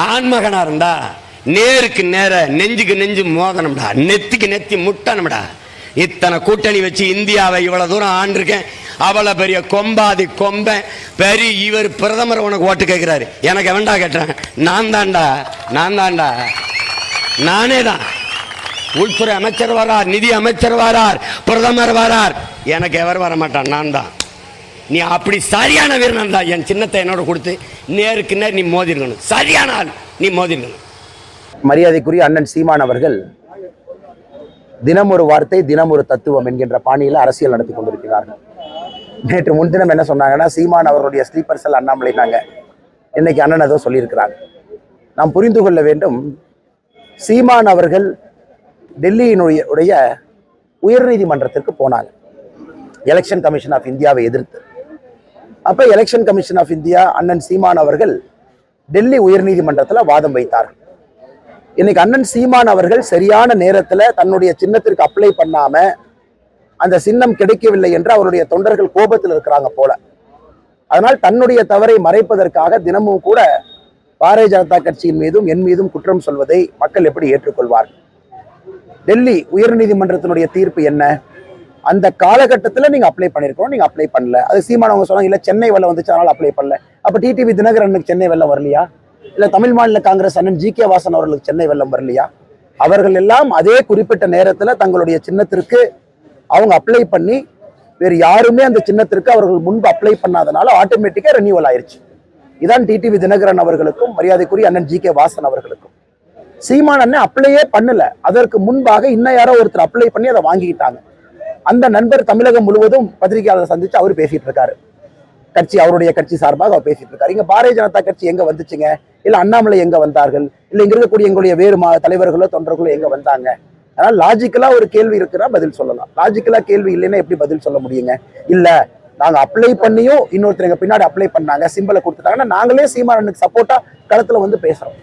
ஆண்மகனா இருந்தா நேருக்கு நேர நெஞ்சுக்கு நெஞ்சு மோதனம்டா, நெத்திக்கு நெத்தி முட்டணும்டா. இத்தனை கூட்டணி வச்சு இந்தியாவை இவ்வளவு தூரம் ஆண்டிருக்கேன். அவளை பெரிய கொம்பாதி கொம்பன் பெரிய இவர் பிரதமர் உனக்கு ஓட்டு கேட்கிறாரு. எனக்கு எவன்டா கேட்டேன்? நான் தான்டா, நானே தான். உள்துறை அமைச்சர் வரார், நிதி அமைச்சர் வரார், பிரதமர் வரார், எனக்கு எவர் வர மாட்டான், நான் தான். நீ அப்படி சரியான வீரன் தான். என் சின்னத்தை என்னோட கொடுத்து நேருக்கு நேர் நீ மோதிருக்கணும். சரியான ஆள், நீ மோதிருக்கணும். மரியாதைக்குரிய அண்ணன் சீமான் அவர்கள் தினம் ஒரு வார்த்தை தினம் ஒரு தத்துவம் என்கின்ற பாணியில் அரசியல் நடத்தி கொண்டிருக்கிறார்கள். நேற்று முன்தினம் என்ன சொன்னாங்கன்னா, சீமான் அவருடைய ஸ்லீப்பர் செல் அண்ணாமலைனாங்க. இன்னைக்கு அண்ணன் ஏதோ சொல்லியிருக்கிறாங்க. நாம் புரிந்து கொள்ள வேண்டும், சீமான் அவர்கள் டெல்லியினுடைய உயர்நீதிமன்றத்திற்கு போனாங்க எலெக்ஷன் கமிஷன் ஆஃப் இந்தியாவை எதிர்த்து. அப்ப எலெக்ஷன் கமிஷன் ஆஃப் இந்தியா அண்ணன் சீமான் அவர்கள் டெல்லி உயர்நீதிமன்றத்தில் வாதம் வைத்தார்கள். இன்னைக்கு அண்ணன் சீமான் அவர்கள் சரியான நேரத்தில் தன்னுடைய சின்னத்திற்கு அப்ளை பண்ணாம அந்த சின்னம் கிடைக்கவில்லை என்று அவருடைய தொண்டர்கள் கோபத்தில் இருக்கிறாங்க போல. அதனால் தன்னுடைய தவறை மறைப்பதற்காக தினமும் கூட பாரதிய ஜனதா கட்சியின் மீதும் என் மீதும் குற்றம் சொல்வதை மக்கள் எப்படி ஏற்றுக்கொள்வார்கள்? டெல்லி உயர்நீதிமன்றத்தினுடைய தீர்ப்பு என்ன? அந்த காலகட்டத்தில் நீங்க அப்ளை பண்ணிருக்கணும், நீங்க அப்ளை பண்ணல. அது சீமான் அவங்க சொன்னாங்க, இல்ல சென்னை வெள்ளம் வந்துச்சு அதனால அப்ளை பண்ணல. அப்ப டிடிவி தினகரனுக்கு சென்னை வெள்ளம் வரலையா? இல்ல தமிழ் மாநில காங்கிரஸ் அண்ணன் ஜி.கே. வாசன் அவர்களுக்கு சென்னை வெள்ளம் வரலையா? அவர்கள் எல்லாம் அதே குறிப்பிட்ட நேரத்துல தங்களுடைய சின்னத்திற்கு அவங்க அப்ளை பண்ணி வேறு யாருமே அந்த சின்னத்திற்கு அவர்கள் முன்பு அப்ளை பண்ணாதனால ஆட்டோமேட்டிக்கா ரெனியூவல் ஆயிருச்சு. இதான் டிடிவி தினகரன் அவர்களுக்கும் மரியாதைக்குரிய அண்ணன் ஜி.கே. வாசன் அவர்களுக்கும். சீமான் அண்ணன் அப்ளையே பண்ணல, அதற்கு முன்பாக இன்னும் யாரோ ஒருத்தர் அப்ளை பண்ணி அதை வாங்கிக்கிட்டாங்க. அந்த நண்பர் தமிழகம் முழுவதும் பத்திரிகையாளர் சந்திச்சு அவர் பேசிட்டு இருக்காரு. கட்சி அவருடைய கட்சி சார்பாக அவர் பேசிட்டு இருக்காரு. இங்க பாரதிய ஜனதா கட்சி எங்க வந்துச்சுங்க? இல்ல அண்ணாமலை எங்க வந்தார்கள்? இல்ல இங்க இருக்கக்கூடிய எங்களுடைய வேறு தலைவர்களோ தொண்டர்களோ எங்க வந்தாங்க? அதனால லாஜிக்கலா ஒரு கேள்வி இருக்கிறா பதில் சொல்லலாம். லாஜிக்கலா கேள்வி இல்லைன்னா எப்படி பதில் சொல்ல முடியுங்க? இல்ல நாங்க அப்ளை பண்ணியும் இன்னொருத்தர் எங்க பின்னாடி அப்ளை பண்ணாங்க, சிம்பிளை கொடுத்துட்டாங்கன்னா நாங்களே சீமானுக்கு சப்போர்ட்டா களத்துல வந்து பேசுறோம்.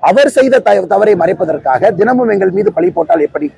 அவர் செய்த தவறை மறைப்பதற்காக தினமும் எங்கள் மீது பழி போட்டால் எப்படி?